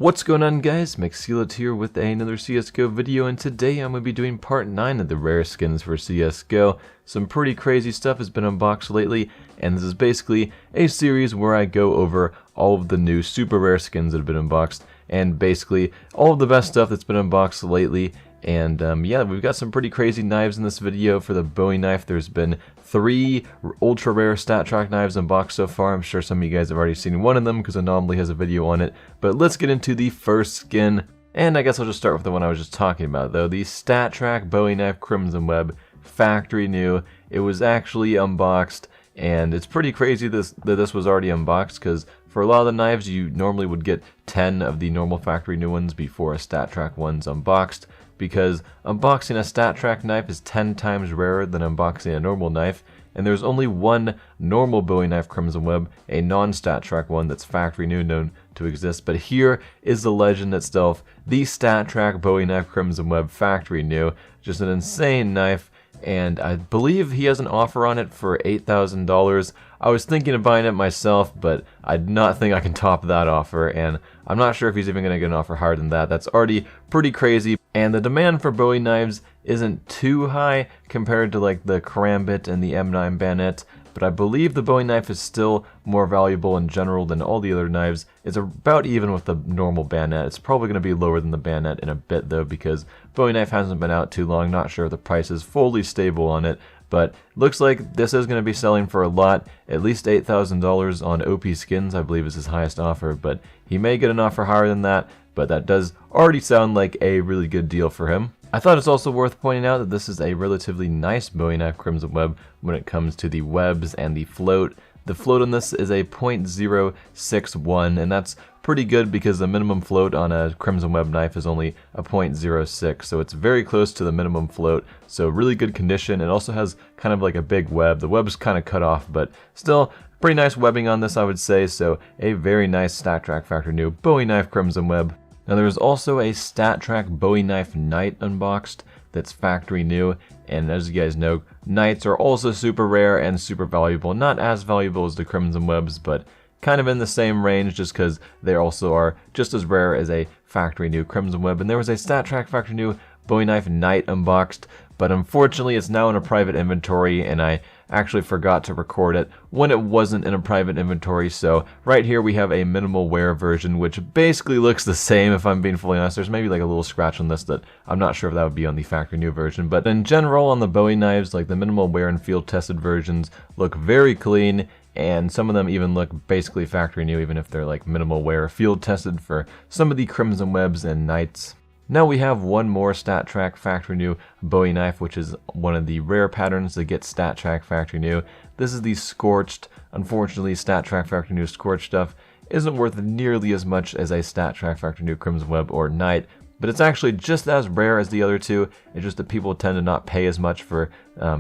What's going on, guys? Mcskillet here with another CSGO video, and today I'm going to be doing part 9 of the rare skins for CSGO. Some pretty crazy stuff has been unboxed lately, and this is basically a series where I go over all of the new super rare skins that have been unboxed, and basically all of the best stuff that's been unboxed lately. And yeah, we've got some pretty crazy knives in this video. For the Bowie knife, there's been 3 ultra rare StatTrak knives unboxed so far. I'm sure some of you guys have already seen one of them because Anomaly has a video on it. But let's get into the first skin. And I guess I'll just start with the one I was just talking about, though. The StatTrak Bowie knife Crimson Web, factory new. It was actually unboxed, and it's pretty crazy that this was already unboxed, because for a lot of the knives you normally would get 10 of the normal factory new ones before a StatTrak one's unboxed, because unboxing a StatTrak knife is 10 times rarer than unboxing a normal knife, and there's only one normal Bowie knife Crimson Web, a non-StatTrak one that's factory new, known to exist. But here is the legend itself, the StatTrak Bowie knife Crimson Web factory new. Just an insane knife, and I believe he has an offer on it for $8,000. I was thinking of buying it myself, but I do not think I can top that offer, and I'm not sure if he's even going to get an offer higher than that. That's already pretty crazy, and the demand for Bowie knives isn't too high compared to like the Karambit and the M9 bayonet, but I believe the Bowie knife is still more valuable in general than all the other knives. It's about even with the normal bayonet. It's probably going to be lower than the bayonet in a bit, though, because Bowie knife hasn't been out too long. Not sure if the price is fully stable on it, but looks like this is going to be selling for a lot, at least $8,000 on OP Skins, I believe is his highest offer, but he may get an offer higher than that, but that does already sound like a really good deal for him. I thought it's also worth pointing out that this is a relatively nice Bowie knife Crimson Web when it comes to the webs and the float. The float on this is a .061, and that's pretty good because the minimum float on a Crimson Web knife is only a .06, so it's very close to the minimum float, so really good condition. It also has kind of like a big web. The web's kind of cut off, but still pretty nice webbing on this, I would say, so a very nice StatTrak factory new Bowie knife Crimson Web. Now there's also a StatTrak Bowie knife Knight unboxed that's factory new, and as you guys know, Knights are also super rare and super valuable. Not as valuable as the Crimson Webs, but kind of in the same range, just because they also are just as rare as a factory new Crimson Web. And there was a StatTrak factory new Bowie knife Knight unboxed, but unfortunately it's now in a private inventory, and I actually forgot to record it when it wasn't in a private inventory. So right here we have a minimal wear version, which basically looks the same, if I'm being fully honest. There's maybe like a little scratch on this that I'm not sure if that would be on the factory new version, but in general on the Bowie knives, like the minimal wear and field tested versions look very clean, and some of them even look basically factory new, even if they're like minimal wear field tested for some of the Crimson Webs and Knights. Now we have one more StatTrak factory new Bowie knife, which is one of the rare patterns that get StatTrak factory new. This is the Scorched. Unfortunately, StatTrak factory new Scorched stuff isn't worth nearly as much as a StatTrak factory new Crimson Web or Knight, but it's actually just as rare as the other two. It's just that people tend to not pay as much for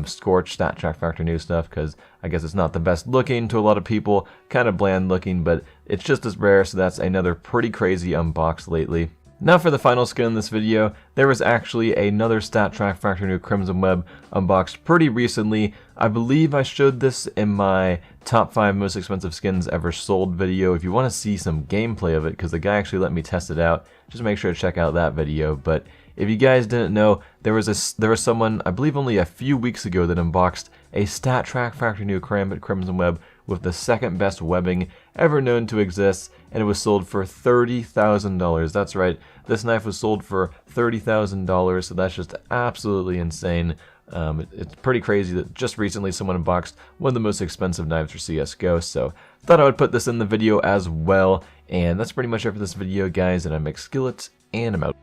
Scorched StatTrak factory new stuff, because I guess it's not the best looking to a lot of people, kind of bland looking, but it's just as rare, so that's another pretty crazy unbox lately. Now for the final skin in this video, there was actually another StatTrak factory new Crimson Web unboxed pretty recently. I believe I showed this in my top 5 most expensive skins ever sold video. If you want to see some gameplay of it, because the guy actually let me test it out, just make sure to check out that video. But if you guys didn't know, there was someone, I believe only a few weeks ago, that unboxed a StatTrak factory new Karambit Crimson Web with the second best webbing ever known to exist, and it was sold for $30,000. That's right, this knife was sold for $30,000, so that's just absolutely insane. It's pretty crazy that just recently someone unboxed one of the most expensive knives for CSGO, so thought I would put this in the video as well. And that's pretty much it for this video, guys, and I'm Mcskillet, and I'm out.